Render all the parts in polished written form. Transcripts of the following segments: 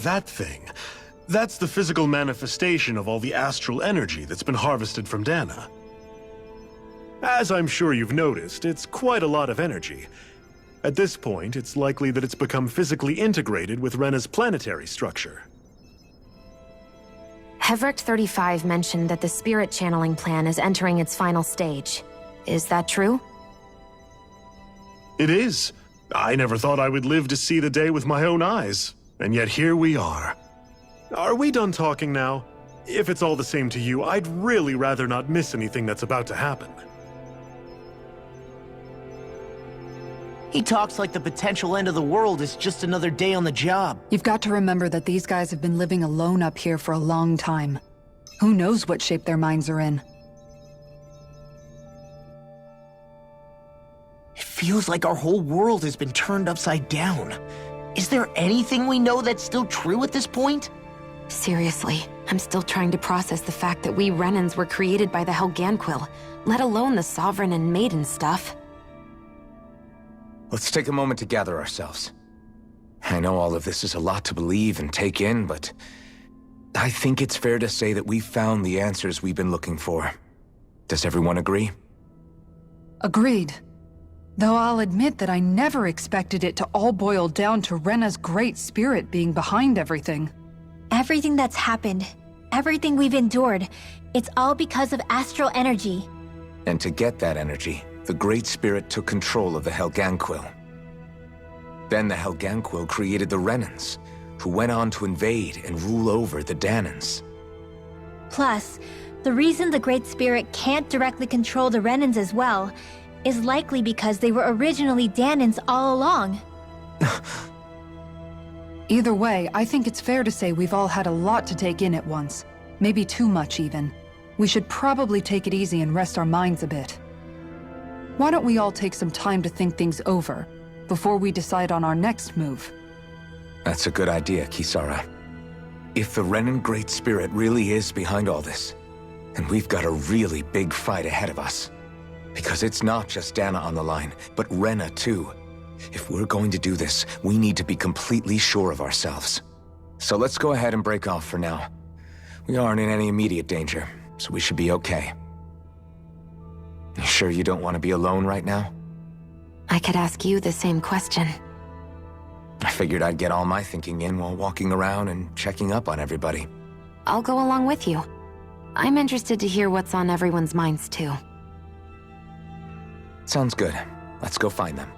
that thing. That's the physical manifestation of all the astral energy that's been harvested from Dana. As I'm sure you've noticed, it's quite a lot of energy. At this point, it's likely that it's become physically integrated with Rena's planetary structure. Hevric 35 mentioned that the spirit channeling plan is entering its final stage. Is that true? It is. I never thought I would live to see the day with my own eyes, and yet here we are. Are we done talking now? If it's all the same to you, I'd really rather not miss anything that's about to happen. He talks like the potential end of the world is just another day on the job. You've got to remember that these guys have been living alone up here for a long time. Who knows what shape their minds are in? It feels like our whole world has been turned upside down. Is there anything we know that's still true at this point? Seriously, I'm still trying to process the fact that we Renans were created by the Helganquil, let alone the Sovereign and Maiden stuff. Let's take a moment to gather ourselves. I know all of this is a lot to believe and take in, but I think it's fair to say that we've found the answers we've been looking for. Does everyone agree? Agreed. Though I'll admit that I never expected it to all boil down to Rena's great spirit being behind everything. Everything that's happened, everything we've endured, it's all because of astral energy. And to get that energy, the Great Spirit took control of the Helganquil. Then the Helganquil created the Renans, who went on to invade and rule over the Danans. Plus, the reason the Great Spirit can't directly control the Renans as well is likely because they were originally Danans all along. Either way, I think it's fair to say we've all had a lot to take in at once. Maybe too much, even. We should probably take it easy and rest our minds a bit. Why don't we all take some time to think things over, before we decide on our next move? That's a good idea, Kisara. If the Renan Great Spirit really is behind all this, then we've got a really big fight ahead of us. Because it's not just Dana on the line, but Rena too. If we're going to do this, we need to be completely sure of ourselves. So let's go ahead and break off for now. We aren't in any immediate danger, so we should be okay. You sure you don't want to be alone right now? I could ask you the same question. I figured I'd get all my thinking in while walking around and checking up on everybody. I'll go along with you. I'm interested to hear what's on everyone's minds too. Sounds good. Let's go find them.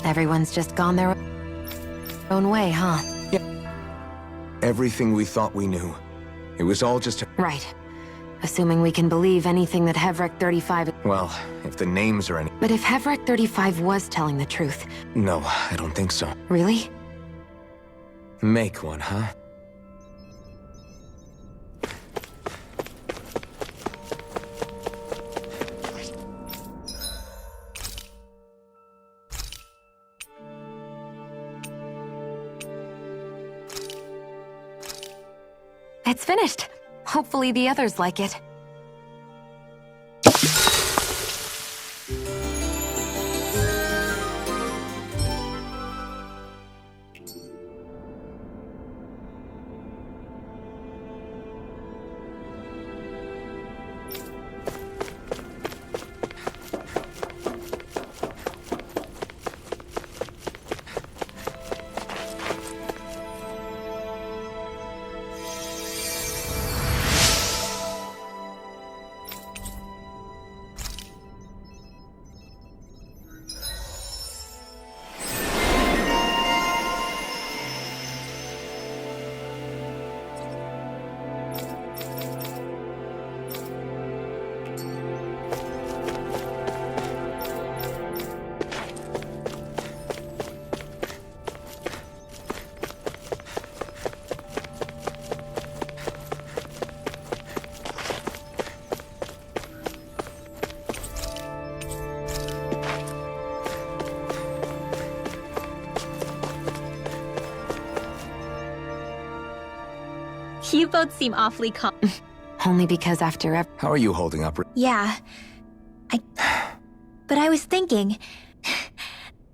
Everyone's just gone their own way, huh? Everything we thought we knew. It was all just Right. Assuming we can believe anything that Hevric 35... Well, if the names are any... But if Hevric 35 was telling the truth... No, I don't think so. Really? Make one, huh? It's finished. Hopefully the others like it. You both seem awfully calm. Only because after How are you holding up? Yeah. But I was thinking...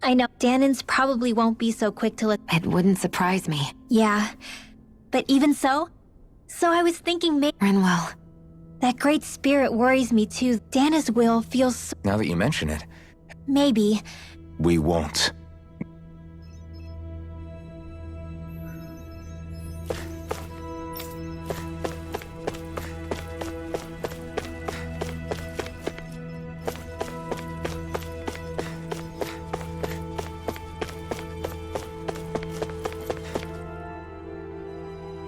I know, Danans probably won't be so quick to let... It wouldn't surprise me. Yeah. But even so... So I was thinking Rinwell. that Great Spirit worries me too. Dana's will feels so... Now that you mention it, Maybe. we won't.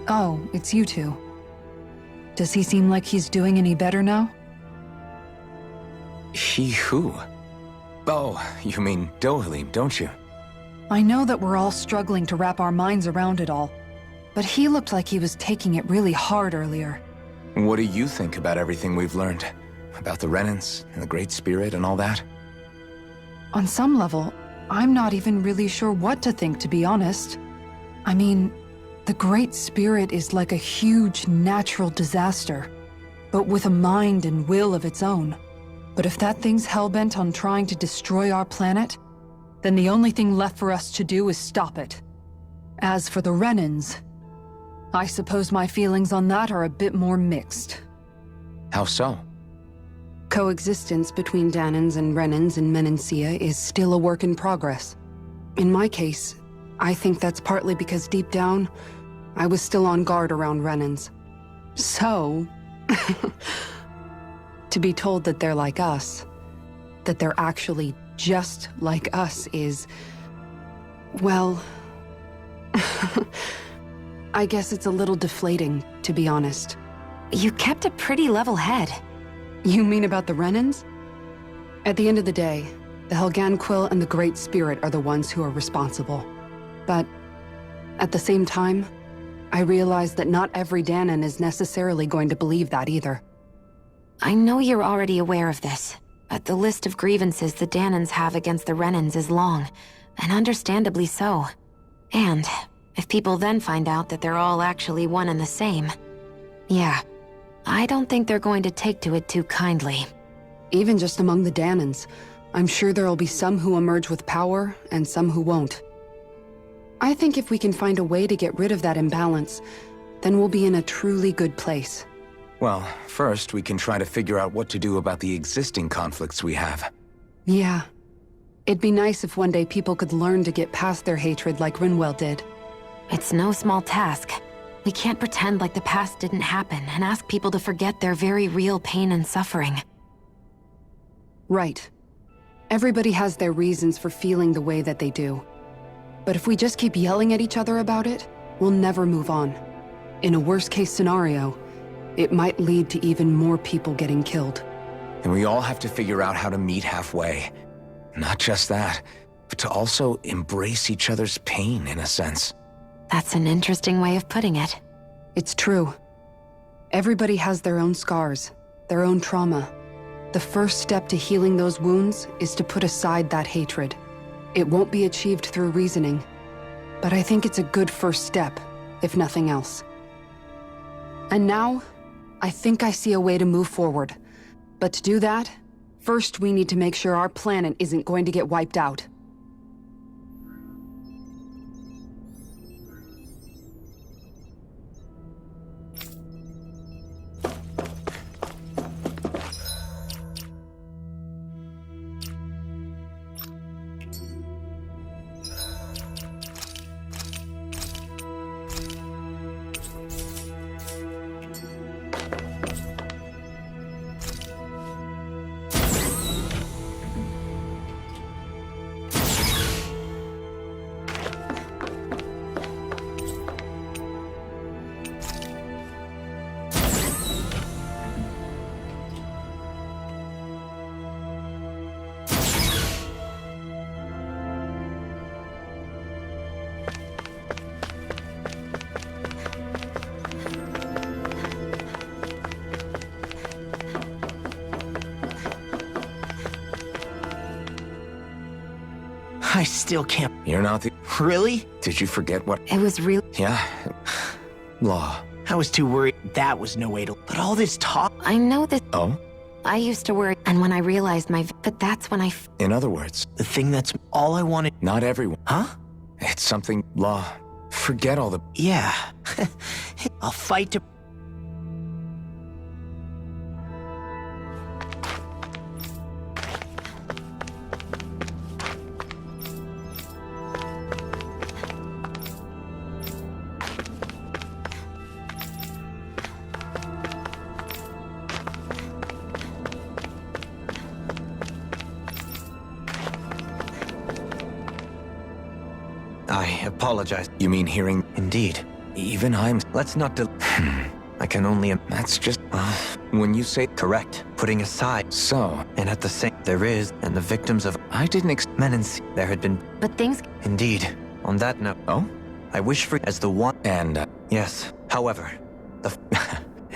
Oh, it's you two. Does he seem like he's doing any better now? He who? Oh, you mean Dohalim, don't you? I know that we're all struggling to wrap our minds around it all, but he looked like he was taking it really hard earlier. What do you think about everything we've learned? About the Renans and the Great Spirit and all that? On some level, I'm not even really sure what to think, to be honest. I mean, the Great Spirit is like a huge natural disaster, but with a mind and will of its own. But if that thing's hell-bent on trying to destroy our planet, then the only thing left for us to do is stop it. As for the Renans, I suppose my feelings on that are a bit more mixed. How so? Coexistence between Danans and Renans in Menancia is still a work in progress. In my case, I think that's partly because deep down, I was still on guard around Renans. So, to be told that they're like us, that they're actually just like us is, well, I guess it's a little deflating, to be honest. You kept a pretty level head. You mean about the Renans? At the end of the day, the Helganquil and the Great Spirit are the ones who are responsible. But at the same time, I realize that not every Danan is necessarily going to believe that either. I know you're already aware of this, but the list of grievances the Danans have against the Renans is long, and understandably so. And if people then find out that they're all actually one and the same, yeah, I don't think they're going to take to it too kindly. Even just among the Danans, I'm sure there'll be some who emerge with power and some who won't. I think if we can find a way to get rid of that imbalance, then we'll be in a truly good place. Well, first we can try to figure out what to do about the existing conflicts we have. Yeah. It'd be nice if one day people could learn to get past their hatred like Rinwell did. It's no small task. We can't pretend like the past didn't happen and ask people to forget their very real pain and suffering. Right. Everybody has their reasons for feeling the way that they do. But if we just keep yelling at each other about it, we'll never move on. In a worst-case scenario, it might lead to even more people getting killed. And we all have to figure out how to meet halfway. Not just that, but to also embrace each other's pain, in a sense. That's an interesting way of putting it. It's true. Everybody has their own scars, their own trauma. The first step to healing those wounds is to put aside that hatred. It won't be achieved through reasoning, but I think it's a good first step, if nothing else. And now, I think I see a way to move forward. But to do that, first we need to make sure our planet isn't going to get wiped out. I still can't... You're not the... Really? Did you forget what... It was real. Yeah. Law. I was too worried that was no way to... But all this talk... I know that... Oh? I used to worry, and when I realized but that's when In other words, The thing that's all I wanted. not everyone. Huh? It's something law. Forget all the... Yeah. I'll fight to. I apologize. You mean hearing... Indeed. Even I'm... Let's not I can only... That's just... when you say... Correct. Putting aside... So... And at the same... There is... And the victims of... I didn't Menens. There had been... But things... Indeed. On that note... Oh? I wish for... As the one... And... Yes. However... The...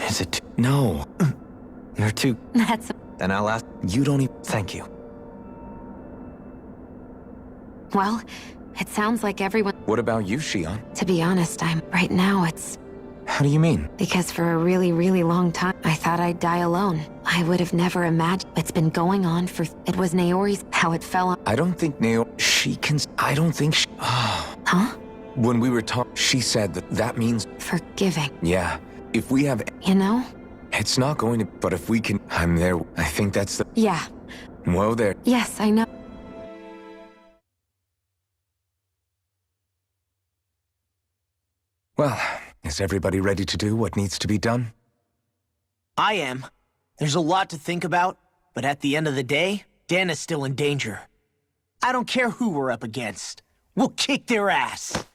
Is it... No. You're too... That's... Then I'll ask... You don't even... Thank you. Well, it sounds like everyone... What about you, Shion? To be honest, right now it's... How do you mean? Because for a really, really long time, I thought I'd die alone. I would have never imagined. It's been going on for... It was Naori's... How it fell on... I don't think She can... I don't think she... Huh? When we were talking, she said that means... Forgiving. Yeah. If we have... You know? It's not going to... But if we can... I'm there. I think that's the... Yeah. Whoa there. Yes, I know. Well, is everybody ready to do what needs to be done? I am. There's a lot to think about, but at the end of the day, Dana's still in danger. I don't care who we're up against. We'll kick their ass.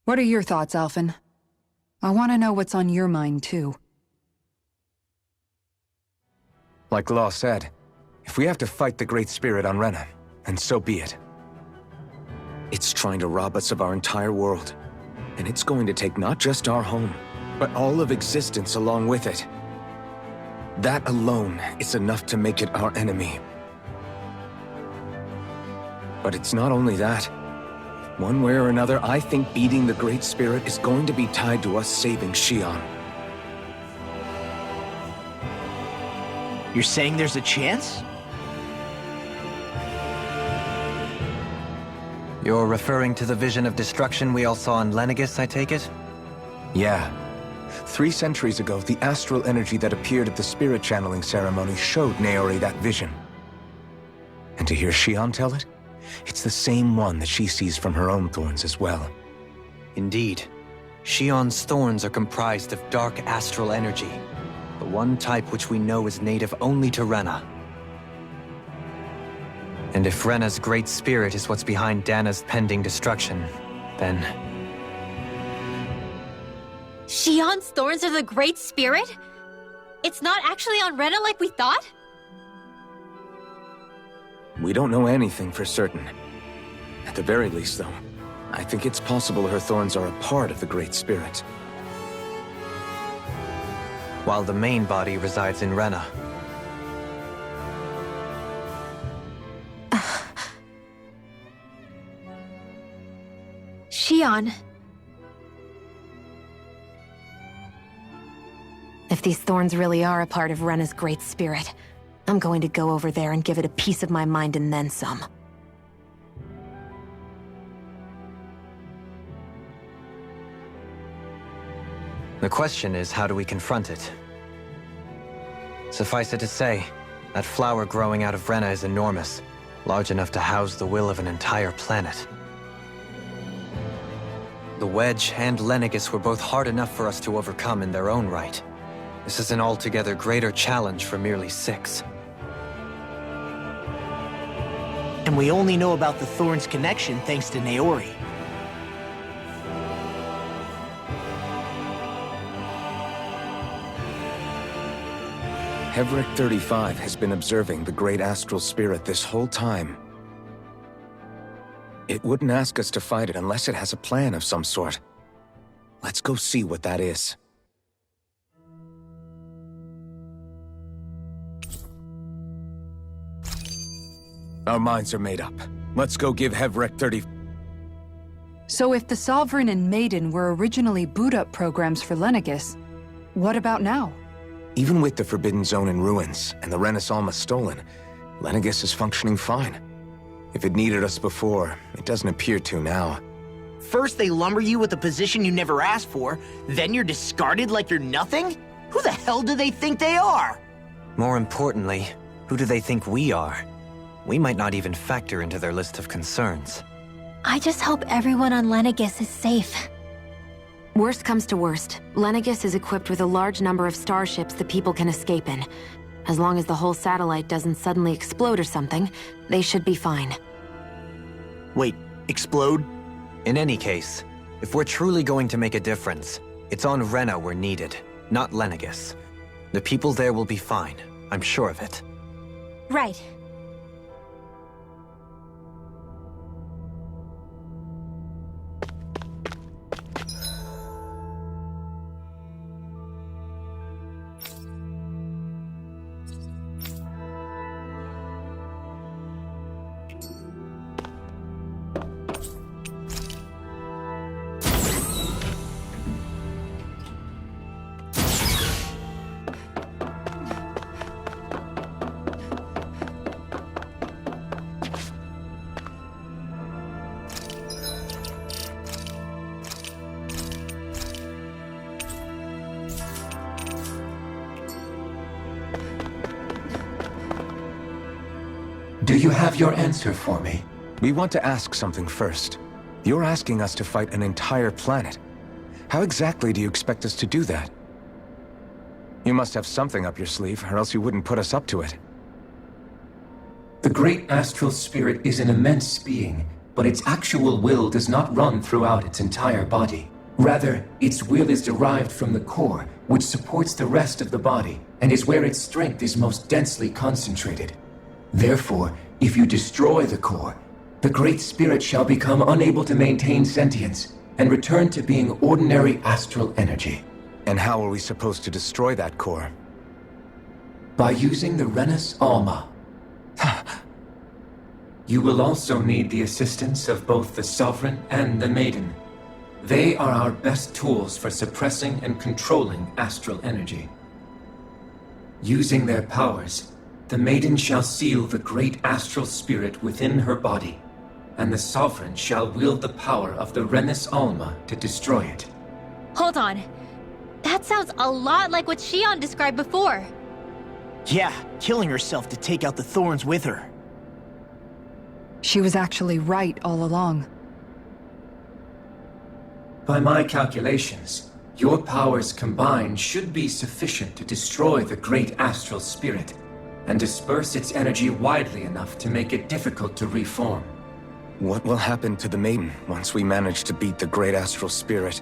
What are your thoughts, Alphen? I want to know what's on your mind, too. Like Law said, if we have to fight the Great Spirit on Rena, then so be it. It's trying to rob us of our entire world. And it's going to take not just our home, but all of existence along with it. That alone is enough to make it our enemy. But it's not only that. One way or another, I think beating the Great Spirit is going to be tied to us saving Shion. You're saying there's a chance? You're referring to the vision of destruction we all saw in Lenegis, I take it? Yeah. 3 centuries ago, the astral energy that appeared at the spirit channeling ceremony showed Naori that vision. And to hear Shion tell it, it's the same one that she sees from her own thorns as well. Indeed. Shion's thorns are comprised of dark astral energy, the one type which we know is native only to Rena. And if Rena's great spirit is what's behind Dana's pending destruction, then... Shion's thorns are the Great Spirit? It's not actually on Rena like we thought? We don't know anything for certain. At the very least, though, I think it's possible her thorns are a part of the Great Spirit. While the main body resides in Rena. Shion. If these thorns really are a part of Rena's Great Spirit, I'm going to go over there and give it a piece of my mind and then some. The question is, how do we confront it? Suffice it to say, that flower growing out of Rena is enormous, large enough to house the will of an entire planet. The Wedge and Lenegis were both hard enough for us to overcome in their own right. This is an altogether greater challenge for merely 6. And we only know about the Thorns connection thanks to Naori. Hevric 35 has been observing the Great Astral Spirit this whole time. It wouldn't ask us to fight it unless it has a plan of some sort. Let's go see what that is. Our minds are made up. Let's go give Hevric 30... So if the Sovereign and Maiden were originally BUILDUP programs for Lenegis, what about now? Even with the Forbidden Zone in ruins and the Renaissance stolen, Lenegis is functioning fine. If it needed us before, it doesn't appear to now. First they lumber you with a position you never asked for, then you're discarded like you're nothing? Who the hell do they think they are? More importantly, who do they think we are? We might not even factor into their list of concerns. I just hope everyone on Lenegis is safe. Worst comes to worst, Lenegis is equipped with a large number of starships the people can escape in. As long as the whole satellite doesn't suddenly explode or something, they should be fine. Wait, explode? In any case, if we're truly going to make a difference, it's on Rena we're needed, not Lenegis. The people there will be fine, I'm sure of it. Right. Do you have your answer for me? We want to ask something first. You're asking us to fight an entire planet. How exactly do you expect us to do that? You must have something up your sleeve, or else you wouldn't put us up to it. The great astral spirit is an immense being, but its actual will does not run throughout its entire body. Rather, its will is derived from the core, which supports the rest of the body, and is where its strength is most densely concentrated. Therefore, if you destroy the core, the Great Spirit shall become unable to maintain sentience and return to being ordinary astral energy. And how are we supposed to destroy that core? By using the Renis Alma. You will also need the assistance of both the Sovereign and the Maiden. They are our best tools for suppressing and controlling astral energy. Using their powers, the Maiden shall seal the great astral spirit within her body, and the Sovereign shall wield the power of the Renis Alma to destroy it. Hold on. That sounds a lot like what Shion described before. Yeah, killing herself to take out the thorns with her. She was actually right all along. By my calculations, your powers combined should be sufficient to destroy the great astral spirit and disperse its energy widely enough to make it difficult to reform. What will happen to the Maiden once we manage to beat the great astral spirit?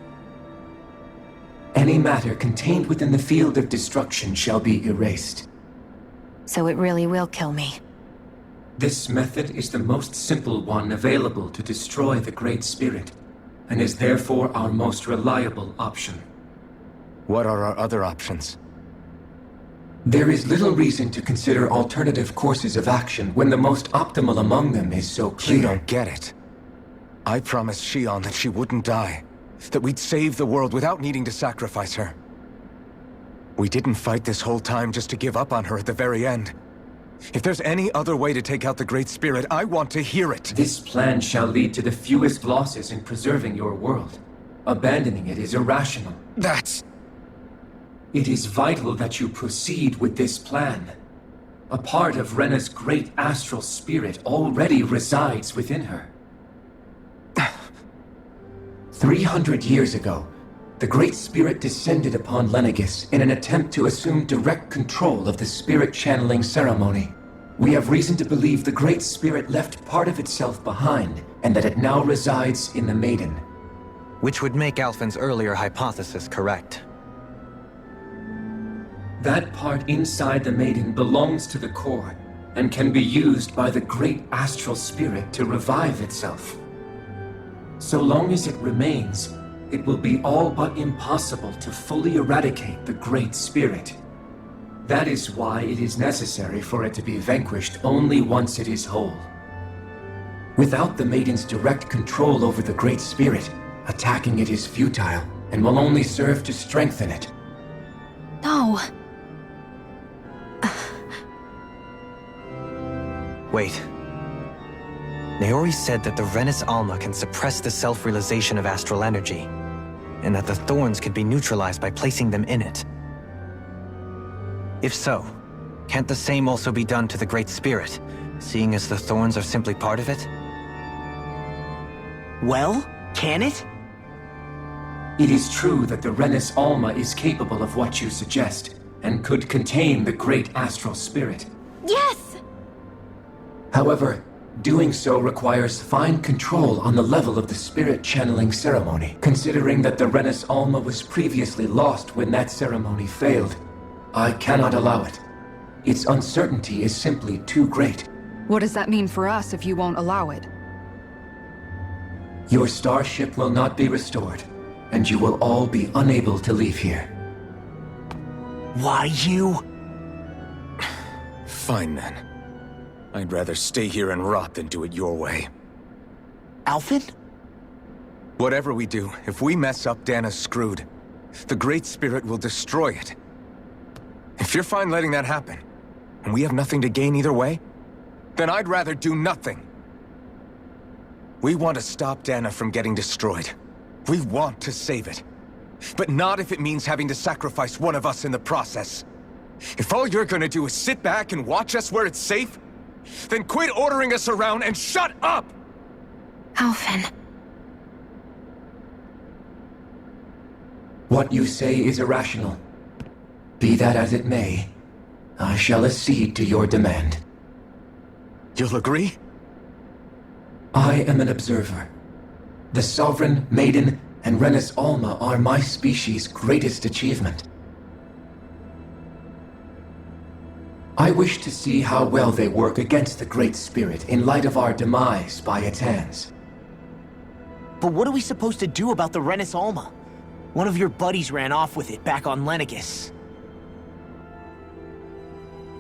Any matter contained within the field of destruction shall be erased. So it really will kill me. This method is the most simple one available to destroy the Great Spirit, and is therefore our most reliable option. What are our other options? There is little reason to consider alternative courses of action when the most optimal among them is so clear. You don't get it. I promised Shion that she wouldn't die, that we'd save the world without needing to sacrifice her. We didn't fight this whole time just to give up on her at the very end. If there's any other way to take out the Great Spirit, I want to hear it. This plan shall lead to the fewest losses in preserving your world. Abandoning it is irrational. That's... It is vital that you proceed with this plan. A part of Rena's great astral spirit already resides within her. 300 years ago, the Great Spirit descended upon Lenegis in an attempt to assume direct control of the spirit channeling ceremony. We have reason to believe the Great Spirit left part of itself behind, and that it now resides in the Maiden. Which would make Alphen's earlier hypothesis correct. That part inside the Maiden belongs to the core, and can be used by the great astral spirit to revive itself. So long as it remains, it will be all but impossible to fully eradicate the Great Spirit. That is why it is necessary for it to be vanquished only once it is whole. Without the Maiden's direct control over the Great Spirit, attacking it is futile, and will only serve to strengthen it. No. Wait. Naori said that the Renis Alma can suppress the self-realization of astral energy, and that the thorns can be neutralized by placing them in it. If so, can't the same also be done to the Great Spirit, seeing as the thorns are simply part of it? Well, can it? It is true that the Renis Alma is capable of what you suggest, and could contain the great astral spirit. Yes! However, doing so requires fine control on the level of the spirit channeling ceremony. Considering that the Renis Alma was previously lost when that ceremony failed, I cannot allow it. Its uncertainty is simply too great. What does that mean for us if you won't allow it? Your starship will not be restored, and you will all be unable to leave here. Why you? Fine then. I'd rather stay here and rot than do it your way. Alphen? Whatever we do, if we mess up, Dana's screwed. The Great Spirit will destroy it. If you're fine letting that happen, and we have nothing to gain either way, then I'd rather do nothing. We want to stop Dana from getting destroyed. We want to save it. But not if it means having to sacrifice one of us in the process. If all you're gonna do is sit back and watch us where it's safe, then quit ordering us around and shut up! Alphen. What you say is irrational. Be that as it may, I shall accede to your demand. You'll agree? I am an observer. The Sovereign, Maiden, and Renis Alma are my species' greatest achievement. I wish to see how well they work against the Great Spirit in light of our demise by its hands. But what are we supposed to do about the Renis Alma? One of your buddies ran off with it back on Lenegis.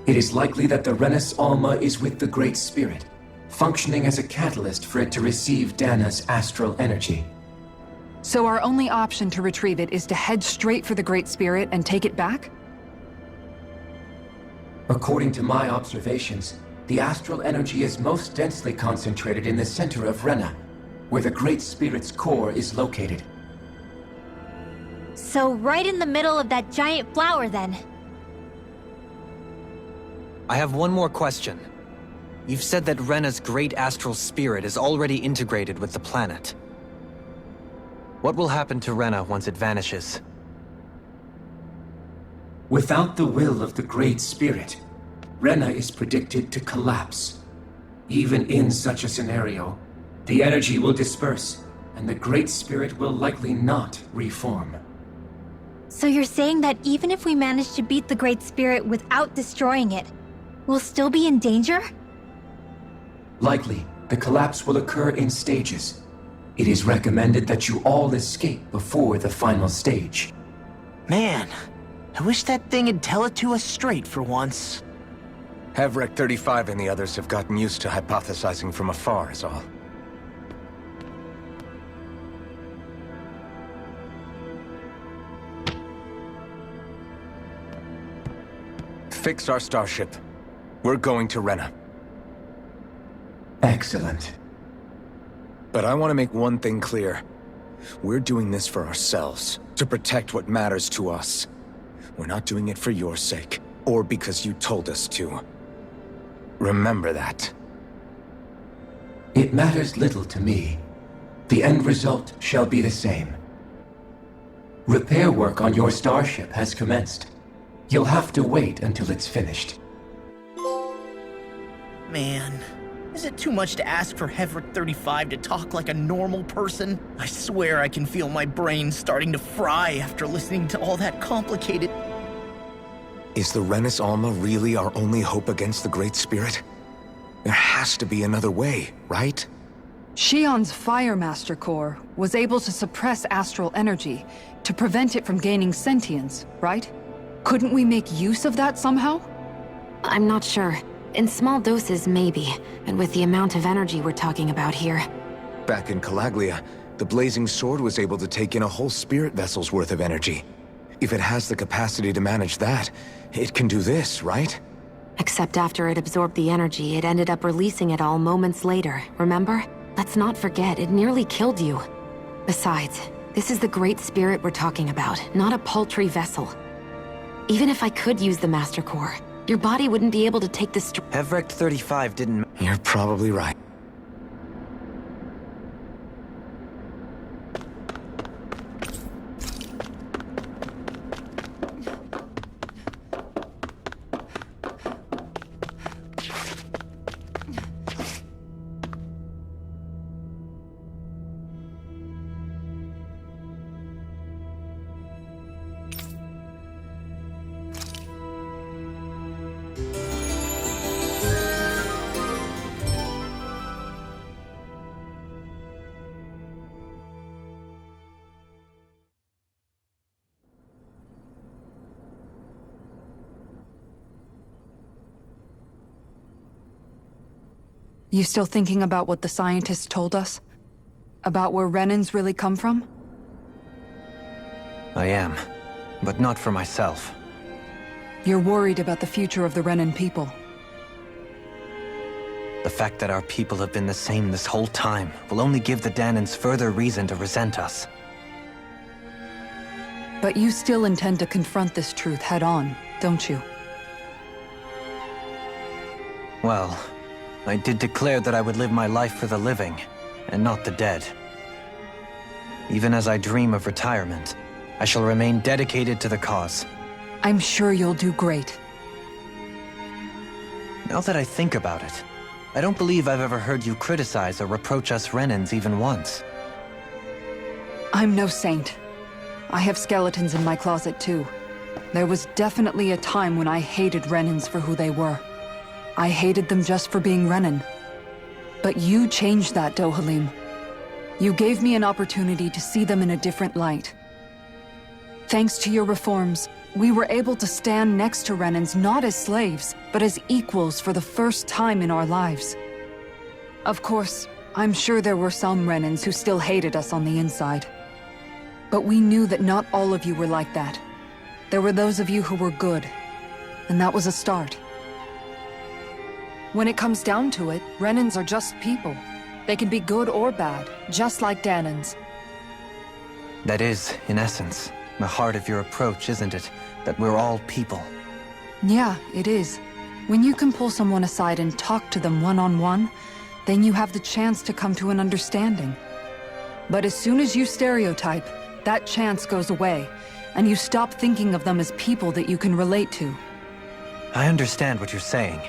It is likely that the Renis Alma is with the Great Spirit, functioning as a catalyst for it to receive Dana's astral energy. So our only option to retrieve it is to head straight for the Great Spirit and take it back? According to my observations, the astral energy is most densely concentrated in the center of Rena, where the Great Spirit's core is located. So right in the middle of that giant flower, then. I have one more question. You've said that Rena's great astral spirit is already integrated with the planet. What will happen to Rena once it vanishes? Without the will of the Great Spirit, Rena is predicted to collapse. Even in such a scenario, the energy will disperse, and the Great Spirit will likely not reform. So you're saying that even if we manage to beat the Great Spirit without destroying it, we'll still be in danger? Likely, the collapse will occur in stages. It is recommended that you all escape before the final stage. Man, I wish that thing would tell it to us straight for once. Hevrek 35 and the others have gotten used to hypothesizing from afar is all. Fix our starship. We're going to Rena. Excellent. But I want to make one thing clear. We're doing this for ourselves, to protect what matters to us. We're not doing it for your sake, or because you told us to. Remember that. It matters little to me. The end result shall be the same. Repair work on your starship has commenced. You'll have to wait until it's finished. Man, is it too much to ask for Hevrek 35 to talk like a normal person? I swear I can feel my brain starting to fry after listening to all that complicated... Is the Renis Alma really our only hope against the Great Spirit? There has to be another way, right? Shion's Firemaster Core was able to suppress astral energy to prevent it from gaining sentience, right? Couldn't we make use of that somehow? I'm not sure. In small doses, maybe. And with the amount of energy we're talking about here. Back in Calaglia, the Blazing Sword was able to take in a whole spirit vessel's worth of energy. If it has the capacity to manage that, it can do this, right? Except after it absorbed the energy, it ended up releasing it all moments later, remember? Let's not forget, it nearly killed you. Besides, this is the Great Spirit we're talking about, not a paltry vessel. Even if I could use the Master Core, your body wouldn't be able to take this. Evrect 35 didn't. You're probably right. You still thinking about what the scientists told us? About where Renans really come from? I am, but not for myself. You're worried about the future of the Renan people. The fact that our people have been the same this whole time will only give the Danans further reason to resent us. But you still intend to confront this truth head-on, don't you? Well, I did declare that I would live my life for the living, and not the dead. Even as I dream of retirement, I shall remain dedicated to the cause. I'm sure you'll do great. Now that I think about it, I don't believe I've ever heard you criticize or reproach us Renans even once. I'm no saint. I have skeletons in my closet too. There was definitely a time when I hated Renans for who they were. I hated them just for being Renan. But you changed that, Dohalim. You gave me an opportunity to see them in a different light. Thanks to your reforms, we were able to stand next to Renans not as slaves, but as equals for the first time in our lives. Of course, I'm sure there were some Renans who still hated us on the inside. But we knew that not all of you were like that. There were those of you who were good, and that was a start. When it comes down to it, Renans are just people. They can be good or bad, just like Danans. That is, in essence, the heart of your approach, isn't it? That we're all people. Yeah, it is. When you can pull someone aside and talk to them one-on-one, then you have the chance to come to an understanding. But as soon as you stereotype, that chance goes away, and you stop thinking of them as people that you can relate to. I understand what you're saying.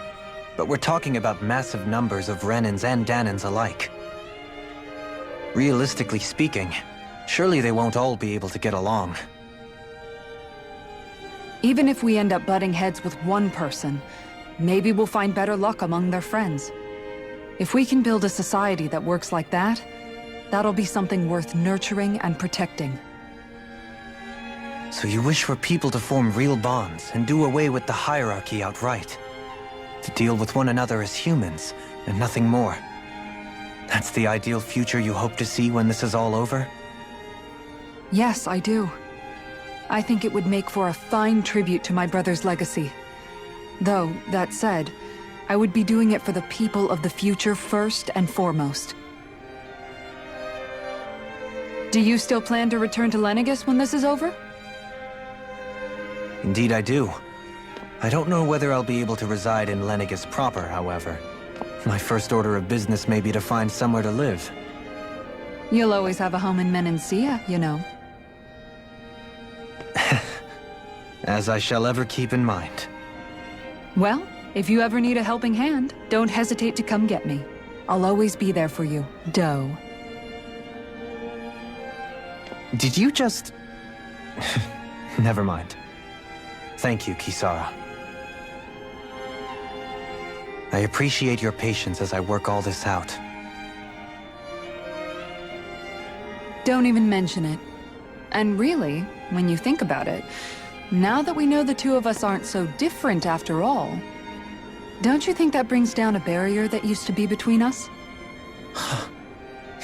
But we're talking about massive numbers of Renans and Danans alike. Realistically speaking, surely they won't all be able to get along. Even if we end up butting heads with one person, maybe we'll find better luck among their friends. If we can build a society that works like that, that'll be something worth nurturing and protecting. So you wish for people to form real bonds and do away with the hierarchy outright? To deal with one another as humans, and nothing more. That's the ideal future you hope to see when this is all over? Yes, I do. I think it would make for a fine tribute to my brother's legacy. Though, that said, I would be doing it for the people of the future first and foremost. Do you still plan to return to Lenegis when this is over? Indeed I do. I don't know whether I'll be able to reside in Lenegis proper, however. My first order of business may be to find somewhere to live. You'll always have a home in Menancia, you know. As I shall ever keep in mind. Well, if you ever need a helping hand, don't hesitate to come get me. I'll always be there for you, Doe. Did you just... Never mind. Thank you, Kisara. I appreciate your patience as I work all this out. Don't even mention it. And really, when you think about it, now that we know the two of us aren't so different after all, don't you think that brings down a barrier that used to be between us?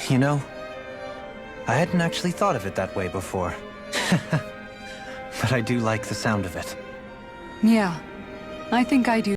You know, I hadn't actually thought of it that way before. But I do like the sound of it. Yeah, I think I do.